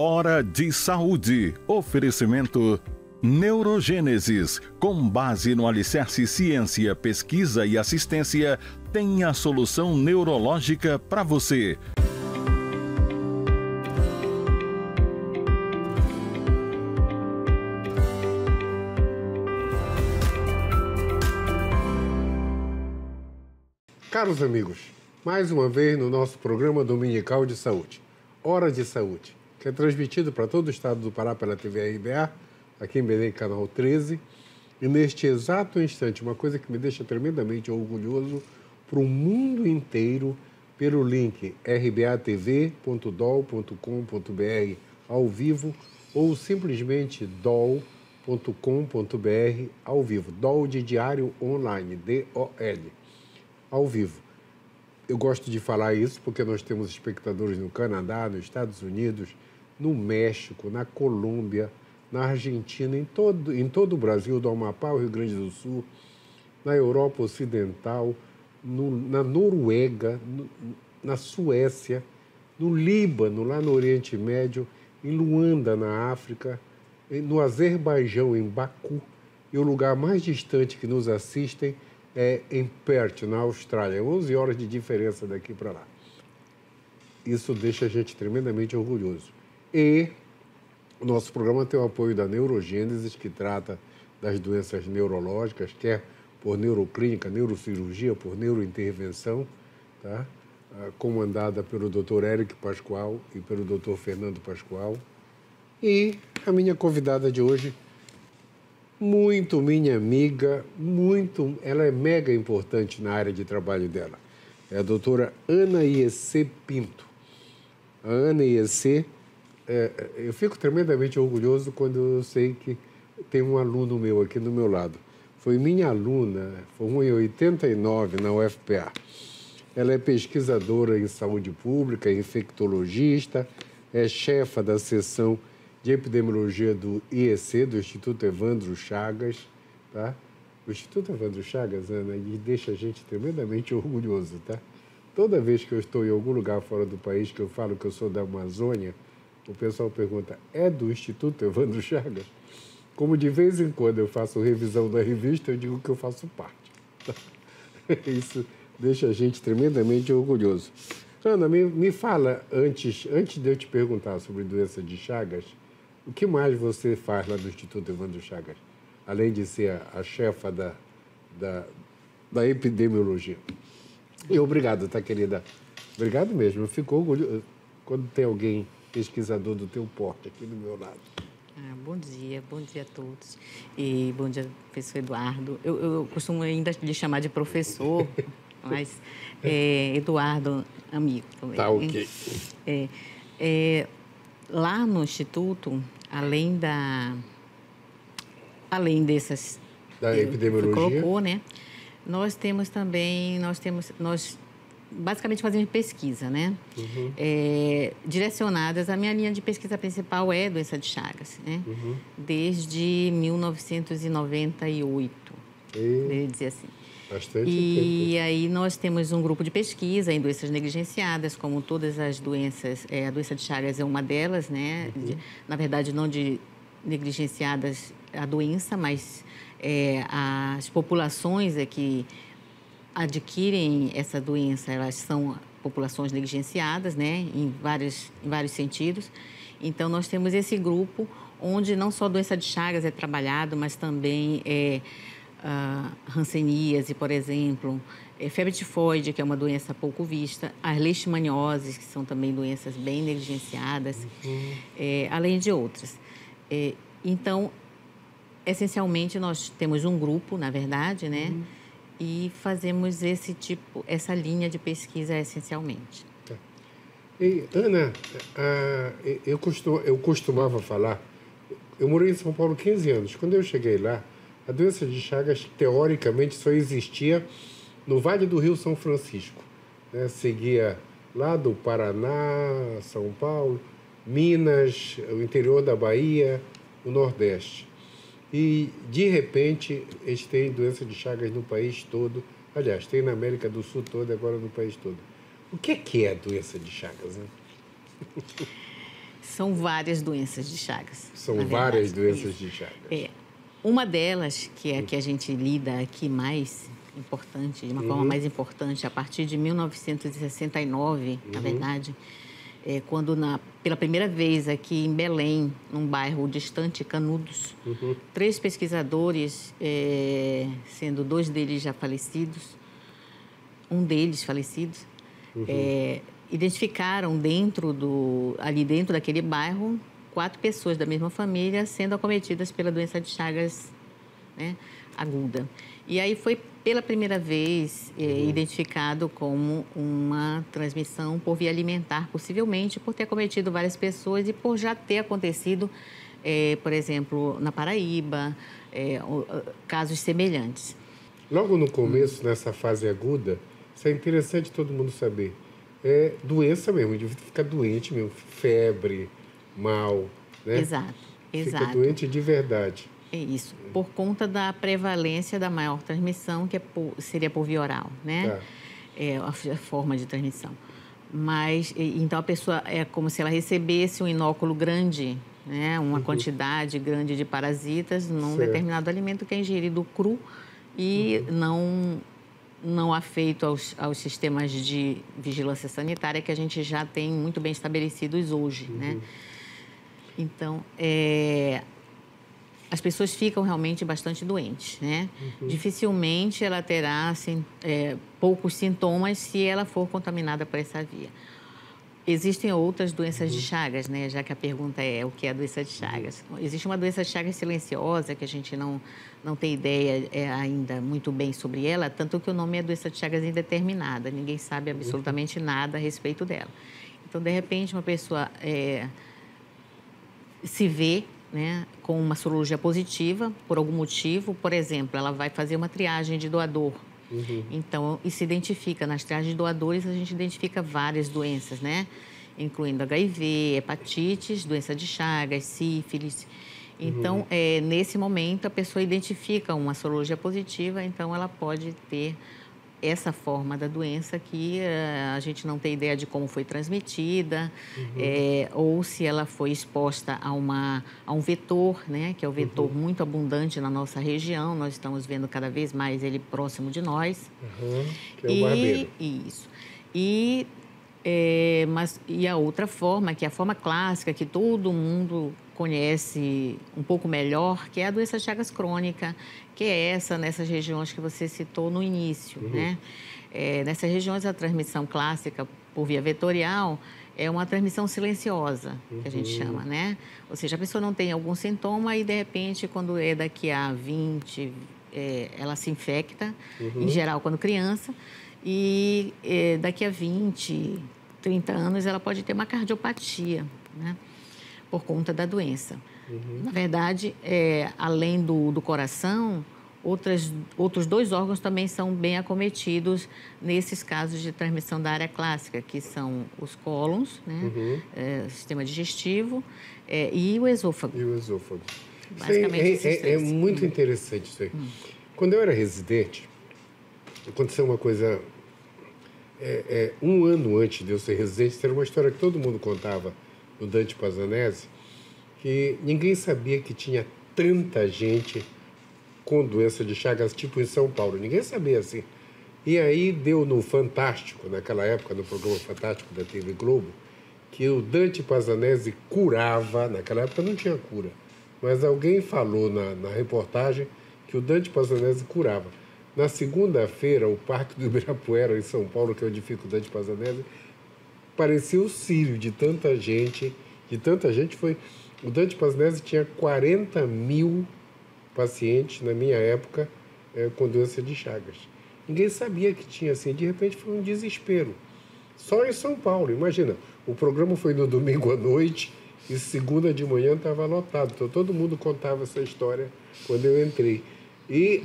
Hora de Saúde. Oferecimento Neurogênesis. Com base no alicerce ciência, pesquisa e assistência, tem a solução neurológica para você. Caros amigos, mais uma vez no nosso programa dominical de saúde, Hora de Saúde, que é transmitido para todo o estado do Pará pela TV RBA, aqui em Belém, canal 13. E neste exato instante, uma coisa que me deixa tremendamente orgulhoso, para o mundo inteiro, pelo link rbatv.dol.com.br ao vivo ou simplesmente dol.com.br ao vivo. Dol de Diário Online, D-O-L, ao vivo. Eu gosto de falar isso porque nós temos espectadores no Canadá, nos Estados Unidos, no México, na Colômbia, na Argentina, em todo o Brasil, do Amapá ao Rio Grande do Sul, na Europa Ocidental, na Noruega, na Suécia, no Líbano, lá no Oriente Médio, em Luanda, na África, no Azerbaijão, em Baku, e o lugar mais distante que nos assistem é em Perth, na Austrália, 11 horas de diferença daqui para lá. Isso deixa a gente tremendamente orgulhoso. E o nosso programa tem o apoio da Neurogênesis, que trata das doenças neurológicas, quer por neuroclínica, neurocirurgia, por neurointervenção, tá? Comandada pelo Dr. Éric Pascoal e pelo Dr. Fernando Pascoal. E a minha convidada de hoje, muito minha amiga, ela é mega importante na área de trabalho dela. É a doutora Ana Iecê Pinto. A Ana Iecê, eu fico tremendamente orgulhoso quando eu sei que tem um aluno meu aqui do meu lado. Foi minha aluna, formou em 89 na UFPA. Ela é pesquisadora em saúde pública, infectologista, é chefa da seção de epidemiologia do IEC, do Instituto Evandro Chagas, tá? O Instituto Evandro Chagas, Ana, ele deixa a gente tremendamente orgulhoso, tá? Toda vez que eu estou em algum lugar fora do país, que eu falo que eu sou da Amazônia, o pessoal pergunta, é do Instituto Evandro Chagas? Como de vez em quando eu faço revisão da revista, eu digo que eu faço parte. Tá? Isso deixa a gente tremendamente orgulhoso. Ana, me fala, antes de eu te perguntar sobre doença de Chagas, o que mais você faz lá do Instituto Evandro Chagas, além de ser a chefa da epidemiologia? E obrigado, tá, querida? Obrigado mesmo. Eu fico orgulhoso quando tem alguém pesquisador do teu porte aqui do meu lado. Bom dia a todos. E bom dia, professor Eduardo. Eu costumo ainda lhe chamar de professor, mas Eduardo, amigo também. Tá, ok. Lá no Instituto, além dessas... Da epidemiologia? Colocou, né? Nós basicamente fazemos pesquisa, né? Uhum. Direcionadas, a minha linha de pesquisa principal é doença de Chagas, né? Uhum. Desde 1998, devo dizer assim. Bastante tempo. E aí nós temos um grupo de pesquisa em doenças negligenciadas, como todas as doenças, a doença de Chagas é uma delas, né? Uhum. Na verdade, não de negligenciadas a doença, mas as populações que adquirem essa doença, elas são populações negligenciadas, né? Em vários sentidos. Então, nós temos esse grupo onde não só a doença de Chagas é trabalhado, mas também hanseníase, por exemplo, febre tifoide, que é uma doença pouco vista, as leishmanioses, que são também doenças bem negligenciadas, além de outras. Então, essencialmente, nós temos um grupo, na verdade, né? E fazemos essa linha de pesquisa essencialmente. E, Ana, eu costumava falar, eu morei em São Paulo 15 anos. Quando eu cheguei lá, a doença de Chagas, teoricamente, só existia no Vale do Rio São Francisco, né? Seguia lá do Paraná, São Paulo, Minas, o interior da Bahia, o Nordeste. E, de repente, eles têm doença de Chagas no país todo. Aliás, tem na América do Sul toda e agora no país todo. O que é a doença de Chagas, né? São várias doenças de Chagas. São várias doenças de Chagas. Uma delas, que é a que a gente lida aqui mais importante, de uma forma mais importante, a partir de 1969, na verdade, quando pela primeira vez aqui em Belém, num bairro distante, Canudos, 3 pesquisadores, sendo 2 deles já falecidos, um deles falecido, identificaram ali dentro daquele bairro 4 pessoas da mesma família sendo acometidas pela doença de Chagas, né, aguda. E aí foi pela primeira vez identificado como uma transmissão por via alimentar, possivelmente por ter acometido várias pessoas e por já ter acontecido, por exemplo, na Paraíba, casos semelhantes. Logo no começo, nessa fase aguda, isso é interessante todo mundo saber. É doença mesmo, de ficar doente mesmo, febre, mal, né? Exato. Fica doente de verdade. É isso, por conta da prevalência da maior transmissão, que seria por via oral, né? É a forma de transmissão. Mas, então, a pessoa é como se ela recebesse um inóculo grande, né? Uma quantidade grande de parasitas num determinado alimento que é ingerido cru e não afeito aos sistemas de vigilância sanitária que a gente já tem muito bem estabelecidos hoje, né? Então, as pessoas ficam realmente bastante doentes, né? Dificilmente ela terá poucos sintomas se ela for contaminada por essa via. Existem outras doenças de Chagas, né? Já que a pergunta é o que é a doença de Chagas. Existe uma doença de Chagas silenciosa que a gente não tem ideia ainda muito bem sobre ela, tanto que o nome é doença de Chagas indeterminada. Ninguém sabe absolutamente nada a respeito dela. Então, de repente, uma pessoa se vê, né, com uma sorologia positiva, por algum motivo, por exemplo, ela vai fazer uma triagem de doador. Então, e se identifica, nas triagens de doadores, a gente identifica várias doenças, né? Incluindo HIV, hepatites, doença de Chagas, sífilis. Então, nesse momento, a pessoa identifica uma sorologia positiva, então ela pode ter essa forma da doença que a gente não tem ideia de como foi transmitida, ou se ela foi exposta a um vetor, né, que é o vetor muito abundante na nossa região. Nós estamos vendo cada vez mais ele próximo de nós. Que é o barbeiro. Isso. E a outra forma, que é a forma clássica, que todo mundo conhece um pouco melhor, que é a doença de Chagas crônica, que é nessas regiões que você citou no início, né? Nessas regiões, a transmissão clássica por via vetorial é uma transmissão silenciosa, que a gente chama, né? Ou seja, a pessoa não tem algum sintoma e, de repente, quando é daqui a 20, ela se infecta, em geral, quando criança, e daqui a 20, 30 anos, ela pode ter uma cardiopatia, né? Por conta da doença. Na verdade, além do coração, outros 2 órgãos também são bem acometidos nesses casos de transmissão da área clássica, que são os cólons, né? O sistema digestivo e o esôfago. Basicamente, é muito interessante isso aí. Quando eu era residente, aconteceu uma coisa... um ano antes de eu ser residente, era uma história que todo mundo contava no Dante Pazzanese, que ninguém sabia que tinha tanta gente com doença de Chagas, tipo em São Paulo. Ninguém sabia assim. E aí deu no Fantástico, naquela época, no programa Fantástico da TV Globo, que o Dante Pazzanese curava, naquela época não tinha cura, mas alguém falou na reportagem que o Dante Pazzanese curava. Na segunda-feira, o Parque do Ibirapuera, em São Paulo, que é onde fica o Dante Pazzanese, parecia o Sírio de tanta gente. O Dante Pazzanese tinha 40 mil pacientes, na minha época, com doença de Chagas. Ninguém sabia que tinha assim. De repente, foi um desespero. Só em São Paulo, imagina. O programa foi no domingo à noite e segunda de manhã estava lotado. Então, todo mundo contava essa história quando eu entrei. E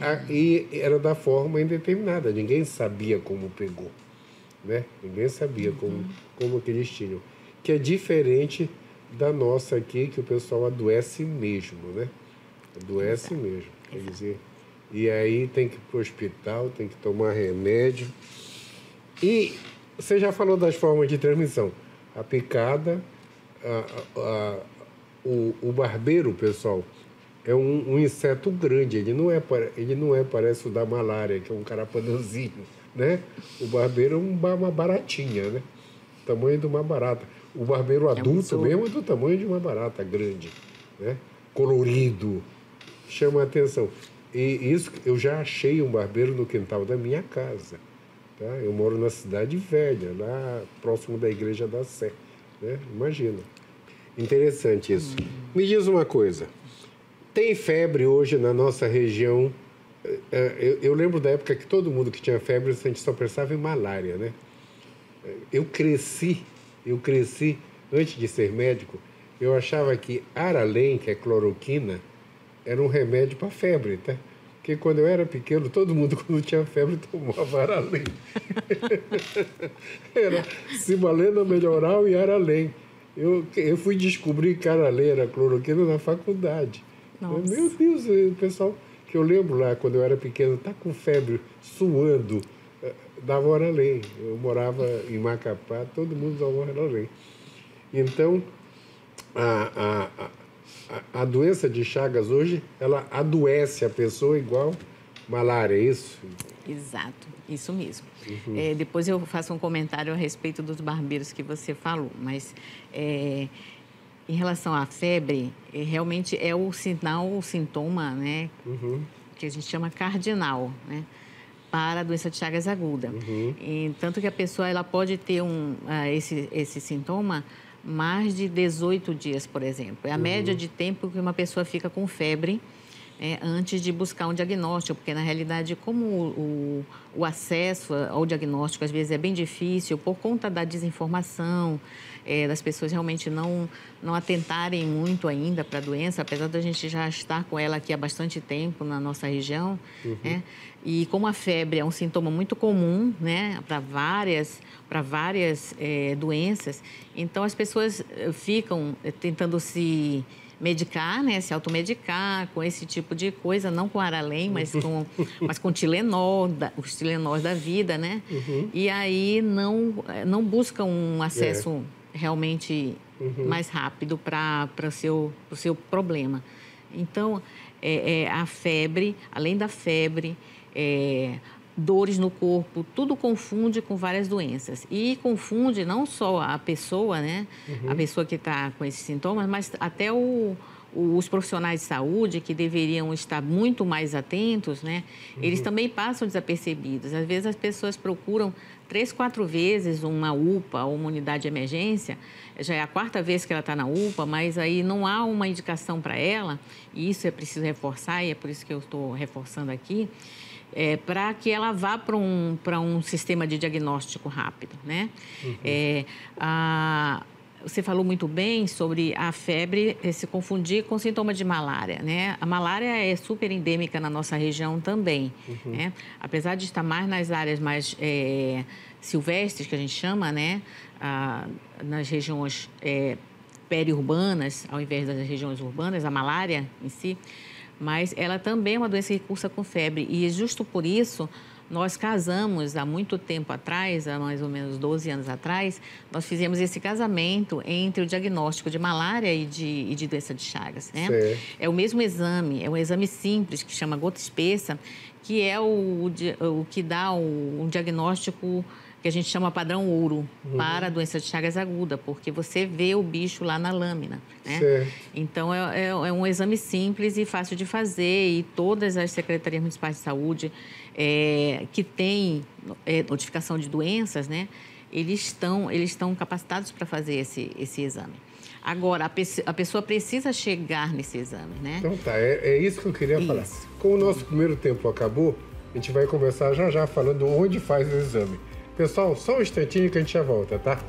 era da forma indeterminada. Ninguém sabia como pegou, né? Ninguém sabia como que eles tinham. Que é diferente da nossa aqui, que o pessoal adoece mesmo, né? Adoece mesmo. Quer dizer, e aí tem que ir para o hospital, tem que tomar remédio. E você já falou das formas de transmissão. A picada, O barbeiro, pessoal, é um inseto grande. Ele não é, parece o da malária, que é um carapanãozinho, né? O barbeiro é uma baratinha, né? O tamanho de uma barata. O barbeiro adulto mesmo é do tamanho de uma barata grande, né? Colorido, chama a atenção. E isso, eu já achei um barbeiro no quintal da minha casa. Tá? Eu moro na cidade velha, lá próximo da Igreja da Sé, né? Imagina. Interessante isso. Me diz uma coisa. Tem febre hoje na nossa região? Eu lembro da época que todo mundo que tinha febre, a gente só pensava em malária, né? Eu cresci, antes de ser médico, eu achava que Aralém, que é cloroquina, era um remédio para febre, tá? Porque quando eu era pequeno, todo mundo, quando tinha febre, tomava Aralém. Era Cimalena, Melhoral e Aralém. Eu fui descobrir que Aralém era cloroquina na faculdade. Nossa. Meu Deus, o pessoal que eu lembro lá, quando eu era pequeno, tá com febre, suando, dava Aralém. Eu morava em Macapá, todo mundo dava Aralém. Então, a doença de Chagas hoje, ela adoece a pessoa igual malária, é isso? Exato, isso mesmo. Depois eu faço um comentário a respeito dos barbeiros que você falou, mas em relação à febre, realmente é o sintoma, né, que a gente chama cardinal, né, para a doença de Chagas aguda. E, tanto que a pessoa ela pode ter esse sintoma mais de 18 dias, por exemplo. É a média de tempo que uma pessoa fica com febre antes de buscar um diagnóstico, porque, na realidade, como o acesso ao diagnóstico, às vezes, é bem difícil, por conta da desinformação, das pessoas realmente não atentarem muito ainda para a doença, apesar da gente já estar com ela aqui há bastante tempo na nossa região, né? E como a febre é um sintoma muito comum, né, para várias doenças, então as pessoas ficam tentando se medicar, né, se automedicar com esse tipo de coisa, não com Aralém, mas com Tilenol, os Tilenóis da vida, né? E aí não buscam um acesso realmente mais rápido para o seu problema. Então, a febre, além da febre, dores no corpo, tudo confunde com várias doenças. E confunde não só a pessoa, né? A pessoa que está com esses sintomas, mas até os profissionais de saúde que deveriam estar muito mais atentos, né? Eles também passam desapercebidos. Às vezes as pessoas procuram 3, 4 vezes uma UPA ou uma unidade de emergência, já é a 4ª vez que ela está na UPA, mas aí não há uma indicação para ela, e isso é preciso reforçar, e é por isso que eu estou reforçando aqui, para que ela vá para um sistema de diagnóstico rápido, né? Você falou muito bem sobre a febre se confundir com sintoma de malária, né? A malária é super endêmica na nossa região também, né? Apesar de estar mais nas áreas mais silvestres, que a gente chama, né? Nas regiões periurbanas, ao invés das regiões urbanas, a malária em si, mas ela também é uma doença que cursa com febre. E justo por isso, nós casamos há muito tempo atrás, há mais ou menos 12 anos atrás, nós fizemos esse casamento entre o diagnóstico de malária e de doença de Chagas, né? É o mesmo exame, é um exame simples, que chama gota espessa, que é o que dá um diagnóstico que a gente chama padrão ouro para a doença de Chagas aguda, porque você vê o bicho lá na lâmina, né? Então, é um exame simples e fácil de fazer, e todas as secretarias municipais de saúde que têm notificação de doenças, né? Eles estão capacitados para fazer esse exame. Agora, a pessoa precisa chegar nesse exame, né? Então tá, é isso que eu queria falar. Como o nosso primeiro tempo acabou, a gente vai começar já falando onde faz o exame. Pessoal, só um instantinho que a gente já volta, tá?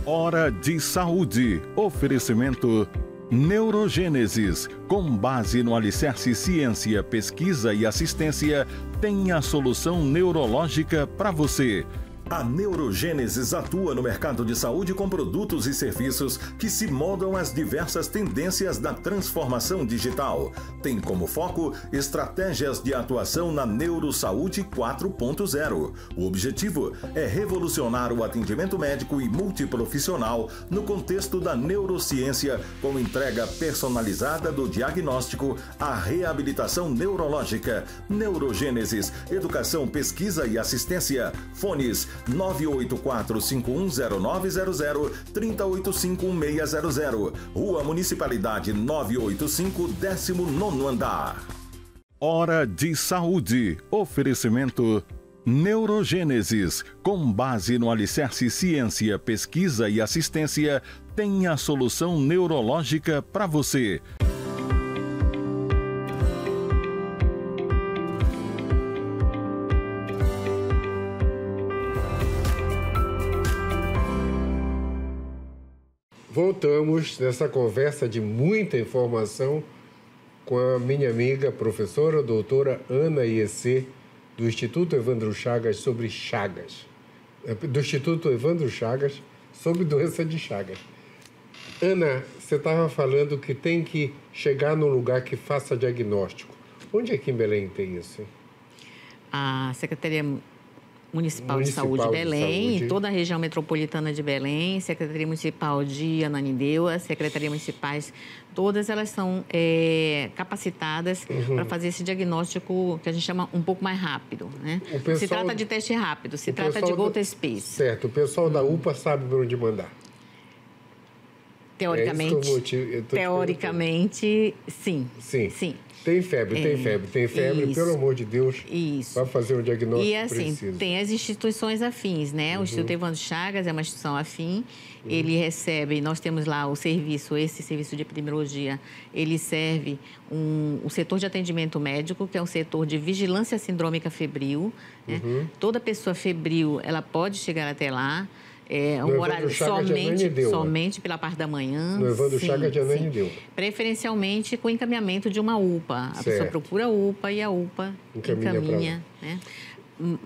Hora de Saúde. Oferecimento Neurogênesis. Com base no alicerce ciência, pesquisa e assistência, tem a solução neurológica para você. A Neurogênesis atua no mercado de saúde com produtos e serviços que se moldam às diversas tendências da transformação digital. Tem como foco estratégias de atuação na Neurosaúde 4.0. O objetivo é revolucionar o atendimento médico e multiprofissional no contexto da neurociência, com entrega personalizada do diagnóstico à reabilitação neurológica. Neurogênesis, educação, pesquisa e assistência. Fones 984-510900, 3085-1600. Rua Municipalidade 985, 19º andar. Hora de Saúde. Oferecimento Neurogênesis. Com base no alicerce ciência, pesquisa e assistência, tem a solução neurológica para você. Voltamos nessa conversa de muita informação com a minha amiga, professora doutora Ana Iecê, do Instituto Evandro Chagas, sobre Chagas. Do Instituto Evandro Chagas, sobre doença de Chagas. Ana, você estava falando que tem que chegar num lugar que faça diagnóstico. Onde aqui em Belém tem isso, hein? A Secretaria Municipal de Saúde de Belém, toda a região metropolitana de Belém, Secretaria Municipal de Ananindeua, Secretaria Municipais, todas elas são capacitadas para fazer esse diagnóstico que a gente chama um pouco mais rápido, né? Se trata de teste rápido, se trata de Gota Space. Certo, o pessoal da UPA sabe para onde mandar. Teoricamente, sim. Sim. Tem febre, isso, pelo amor de Deus, para fazer um diagnóstico preciso. Tem as instituições afins, né? O Instituto Evandro Chagas é uma instituição afim, ele recebe, nós temos lá o serviço, esse serviço de epidemiologia, ele serve o setor de atendimento médico, que é um setor de vigilância sindrômica febril, né? Toda pessoa febril, ela pode chegar até lá. É um horário somente pela parte da manhã. No Evandro Chagas de Ananindeua. Preferencialmente com encaminhamento de uma UPA. A pessoa procura a UPA e a UPA encaminha, né?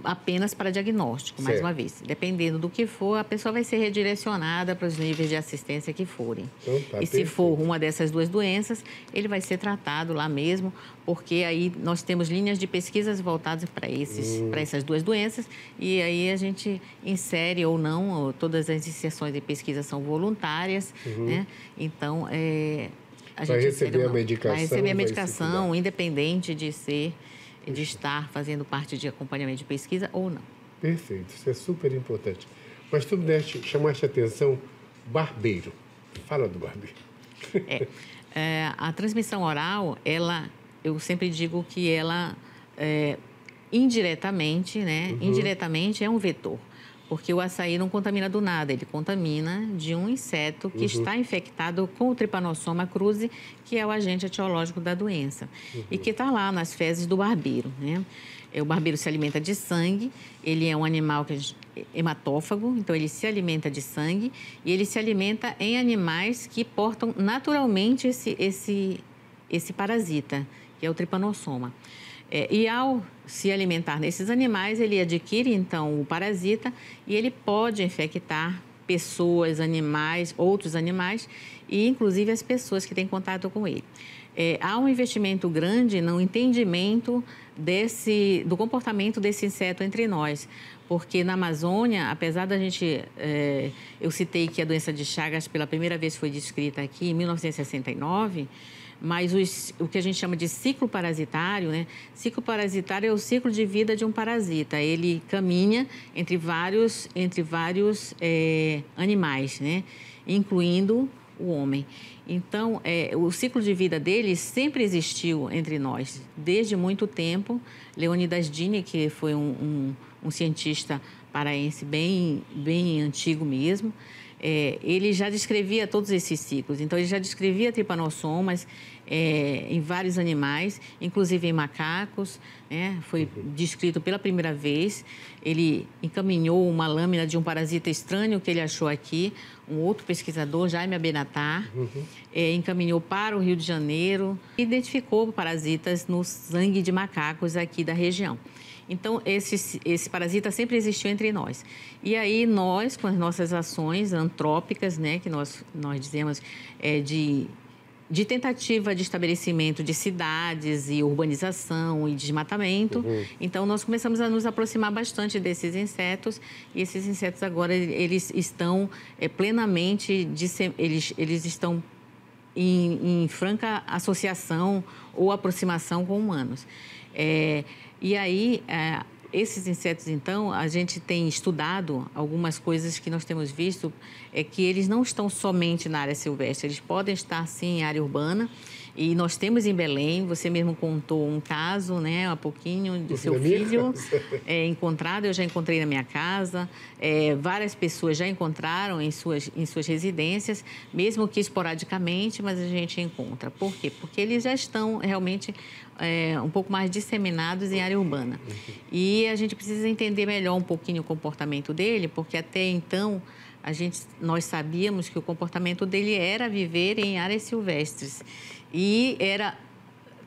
Apenas para diagnóstico, mais uma vez. Dependendo do que for, a pessoa vai ser redirecionada para os níveis de assistência que forem. Então, se for uma dessas duas doenças, ele vai ser tratado lá mesmo, porque aí nós temos linhas de pesquisas voltadas para essas duas doenças, e aí a gente insere ou não, todas as inserções de pesquisa são voluntárias, né? Então, a gente vai receber a medicação, independente de estar fazendo parte de acompanhamento de pesquisa ou não. Perfeito, isso é super importante. Mas tu chamaste a atenção, barbeiro. Fala do barbeiro. A transmissão oral, eu sempre digo que ela, indiretamente, né? Indiretamente é um vetor. Porque o açaí não contamina do nada, ele contamina de um inseto que está infectado com o Trypanosoma cruzi, que é o agente etiológico da doença, e que está lá nas fezes do barbeiro, né? O barbeiro se alimenta de sangue, ele é um animal hematófago, então ele se alimenta de sangue e ele se alimenta em animais que portam naturalmente esse parasita, que é o Trypanosoma. E ao se alimentar nesses animais, ele adquire, então, o parasita e ele pode infectar pessoas, animais, outros animais e, inclusive, as pessoas que têm contato com ele. Há um investimento grande no entendimento do comportamento desse inseto entre nós, porque na Amazônia, apesar da gente... eu citei que a doença de Chagas pela primeira vez foi descrita aqui em 1969, mas o que a gente chama de ciclo parasitário, né? Ciclo parasitário é o ciclo de vida de um parasita. Ele caminha entre vários animais, né? Incluindo o homem. Então, o ciclo de vida dele sempre existiu entre nós, desde muito tempo. Leonidas Dini, que foi um cientista paraense bem antigo mesmo, ele já descrevia todos esses ciclos. Então, ele já descrevia tripanossomas em vários animais, inclusive em macacos, né? Foi descrito pela primeira vez. Ele encaminhou uma lâmina de um parasita estranho que ele achou aqui. Um outro pesquisador, Jaime Abenatar, encaminhou para o Rio de Janeiro e identificou parasitas no sangue de macacos aqui da região. Então, esse parasita sempre existiu entre nós. E aí, nós, com as nossas ações antrópicas, né, que nós dizemos de tentativa de estabelecimento de cidades e urbanização e desmatamento. Então, nós começamos a nos aproximar bastante desses insetos e esses insetos agora, eles estão plenamente, eles estão em franca associação ou aproximação com humanos. E aí, esses insetos, então, a gente tem estudado algumas coisas que nós temos visto, que eles não estão somente na área silvestre, eles podem estar, sim, em área urbana. E nós temos em Belém, você mesmo contou um caso, né, há pouquinho, do seu filho encontrado, eu já encontrei na minha casa, várias pessoas já encontraram em suas residências, mesmo que esporadicamente, mas a gente encontra. Por quê? Porque eles já estão realmente um pouco mais disseminados em área urbana. E a gente precisa entender melhor um pouquinho o comportamento dele, porque até então nós sabíamos que o comportamento dele era viver em áreas silvestres. E era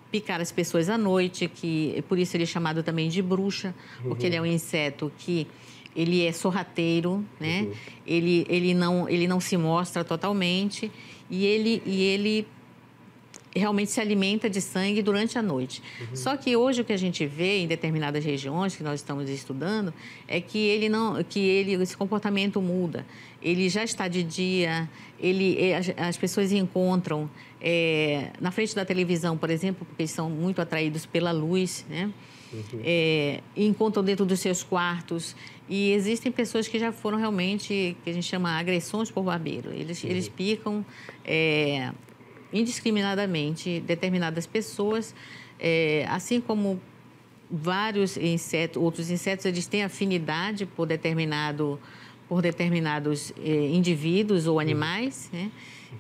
picar as pessoas à noite, que por isso ele é chamado também de bruxa, porque ele é um inseto que ele é sorrateiro, né? Ele não se mostra totalmente e ele realmente se alimenta de sangue durante a noite. Só que hoje o que a gente vê em determinadas regiões que nós estamos estudando é que esse comportamento muda. Ele já está de dia, as pessoas encontram na frente da televisão, por exemplo, porque eles são muito atraídos pela luz, né? Encontram dentro dos seus quartos. E existem pessoas que já foram realmente, que a gente chama agressões por barbeiro. Eles picam indiscriminadamente determinadas pessoas, assim como vários outros insetos, eles têm afinidade por determinados indivíduos ou animais, né?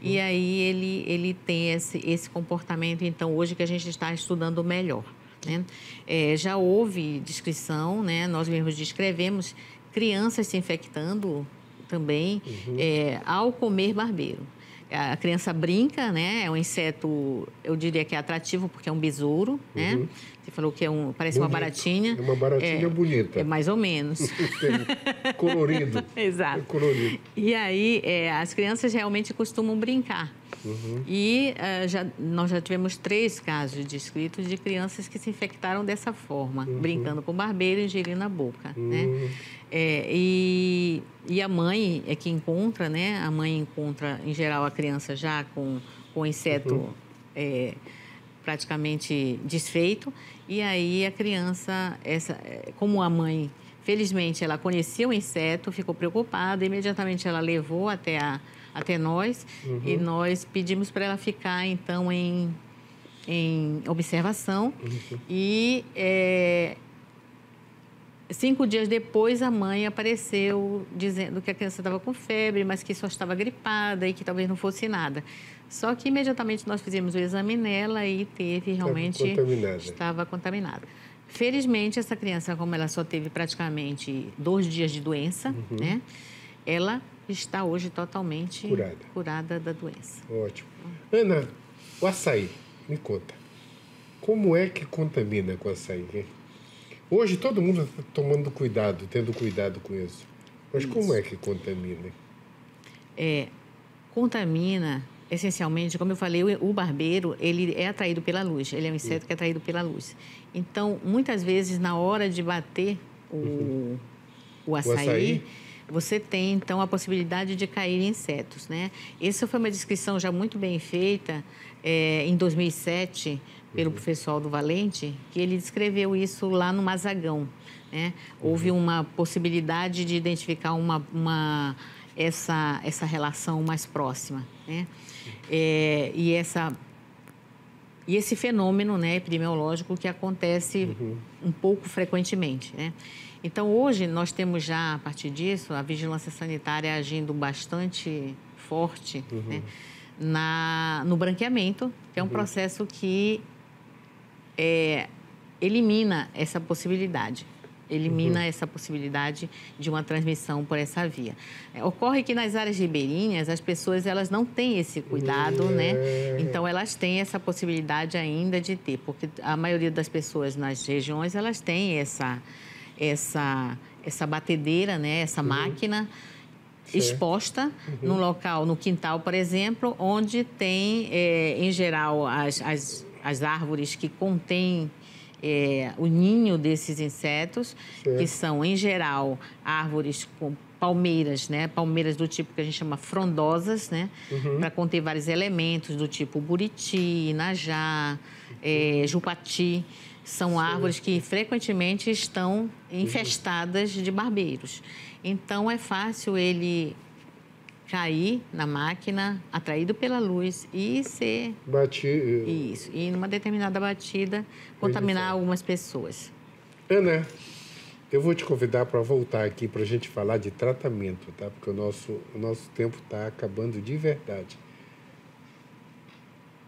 E aí ele tem esse comportamento, então, hoje que a gente está estudando melhor, né? Já houve descrição, né? Nós mesmos descrevemos crianças se infectando também ao comer barbeiro. A criança brinca, né? É um inseto, eu diria que é atrativo porque é um besouro, né? Você falou que parece bonito. Uma baratinha. É uma baratinha bonita. É mais ou menos. Colorido. Exato. É colorido. E aí, as crianças realmente costumam brincar. E nós já tivemos 3 casos descritos de crianças que se infectaram dessa forma, brincando com barbeiro e ingerindo na boca, né? E a mãe é que encontra, né? A mãe encontra, em geral, a criança já com o inseto praticamente desfeito. E aí a criança, como a mãe, felizmente, ela conhecia o inseto, ficou preocupada, imediatamente ela levou até nós e nós pedimos para ela ficar, então, em observação. E 5 dias depois, a mãe apareceu dizendo que a criança estava com febre, mas que só estava gripada e que talvez não fosse nada. Só que imediatamente nós fizemos o exame nela e estava contaminada. Felizmente, essa criança, como ela só teve praticamente 2 dias de doença, né? Ela está hoje totalmente curada da doença. Ótimo. Ana, o açaí, me conta. Como é que contamina com o açaí? Hein? Hoje todo mundo está tomando cuidado, tendo cuidado com isso. Mas como é que contamina? Contamina, essencialmente, como eu falei, o barbeiro, ele é atraído pela luz. Ele é um inseto que é atraído pela luz. Então, muitas vezes, na hora de bater o açaí, você tem, então, a possibilidade de cair insetos, né? Essa foi uma descrição já muito bem feita em 2007 pelo professor do Valente, que ele descreveu isso lá no Mazagão, né? Houve uma possibilidade de identificar essa relação mais próxima, né? E esse fenômeno, né, epidemiológico que acontece um pouco frequentemente, né? Então, hoje, nós temos já, a partir disso, a vigilância sanitária agindo bastante forte, né, no branqueamento, que é um processo que elimina essa possibilidade, elimina essa possibilidade de uma transmissão por essa via. Ocorre que nas áreas ribeirinhas as pessoas elas não têm esse cuidado, né? Então elas têm essa possibilidade ainda de ter, porque a maioria das pessoas nas regiões elas têm essa batedeira, né? Essa máquina exposta no local, no quintal, por exemplo, onde tem, em geral, as árvores que contêm o ninho desses insetos, que são, em geral, árvores com palmeiras, né? Palmeiras do tipo que a gente chama frondosas, né? Para conter vários elementos do tipo buriti, inajá, jupati. São árvores que frequentemente estão infestadas de barbeiros. Então, é fácil ele cair na máquina, atraído pela luz e ser... Isso. E numa determinada batida, contaminar algumas pessoas. Ana, eu vou te convidar para voltar aqui para a gente falar de tratamento, tá? Porque o nosso tempo está acabando de verdade.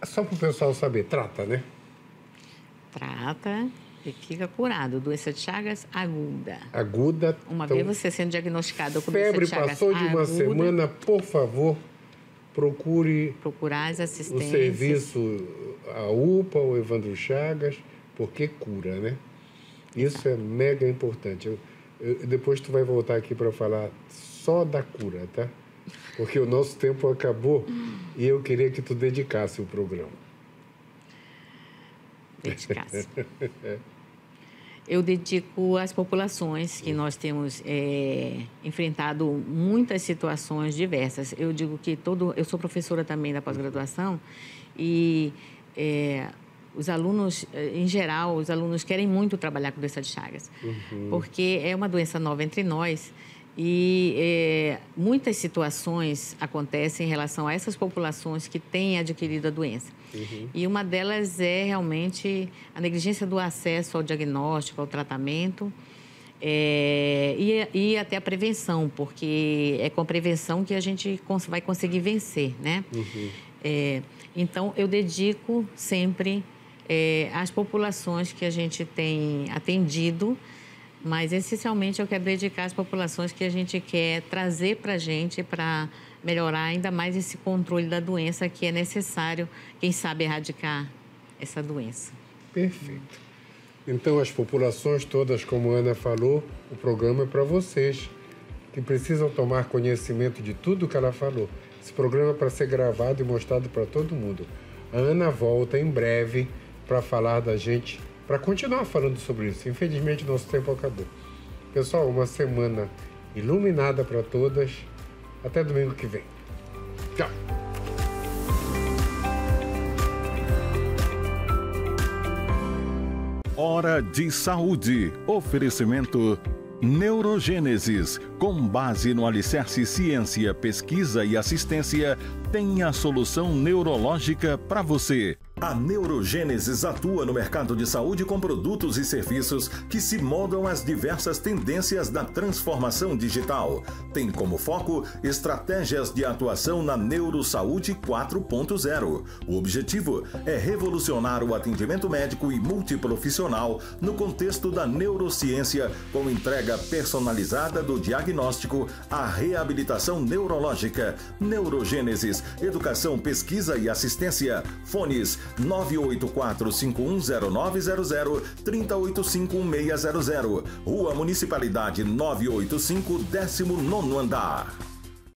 Só para o pessoal saber, trata, né? Trata e fica curado. Doença de Chagas aguda. Aguda. Uma vez você sendo diagnosticado com doença de Chagas passou de uma semana, por favor, procurar as assistências. O serviço, a UPA, o Evandro Chagas, porque cura, né? Isso é mega importante. Depois tu vai voltar aqui para falar só da cura, tá? Porque o nosso tempo acabou e eu queria que tu dedicasse o programa. Dedicasse. Eu dedico às populações que nós temos enfrentado muitas situações diversas. Eu digo que eu sou professora também da pós-graduação e os alunos, em geral, os alunos querem muito trabalhar com doença de Chagas, porque é uma doença nova entre nós e muitas situações acontecem em relação a essas populações que têm adquirido a doença. E uma delas é realmente a negligência do acesso ao diagnóstico, ao tratamento e até a prevenção, porque é com a prevenção que a gente vai conseguir vencer, né? Então, eu dedico sempre às populações que a gente tem atendido, mas essencialmente eu quero dedicar às populações que a gente quer trazer para a gente para melhorar ainda mais esse controle da doença que é necessário, quem sabe, erradicar essa doença. Perfeito. Então, as populações todas, como a Ana falou, o programa é para vocês, que precisam tomar conhecimento de tudo que ela falou. Esse programa é para ser gravado e mostrado para todo mundo. A Ana volta em breve para falar da gente, para continuar falando sobre isso. Infelizmente, nosso tempo acabou. Pessoal, uma semana iluminada para todas. Até domingo que vem. Tchau. Hora de Saúde. Oferecimento Neurogênesis. Com base no alicerce ciência, pesquisa e assistência, tem a solução neurológica para você. A Neurogênesis atua no mercado de saúde com produtos e serviços que se moldam às diversas tendências da transformação digital. Tem como foco estratégias de atuação na Neurosaúde 4.0. O objetivo é revolucionar o atendimento médico e multiprofissional no contexto da neurociência, com entrega personalizada do diagnóstico à reabilitação neurológica. Neurogênesis, educação, pesquisa e assistência. Fones 984-510900, 3085-1600. Rua Municipalidade 985, 19º andar.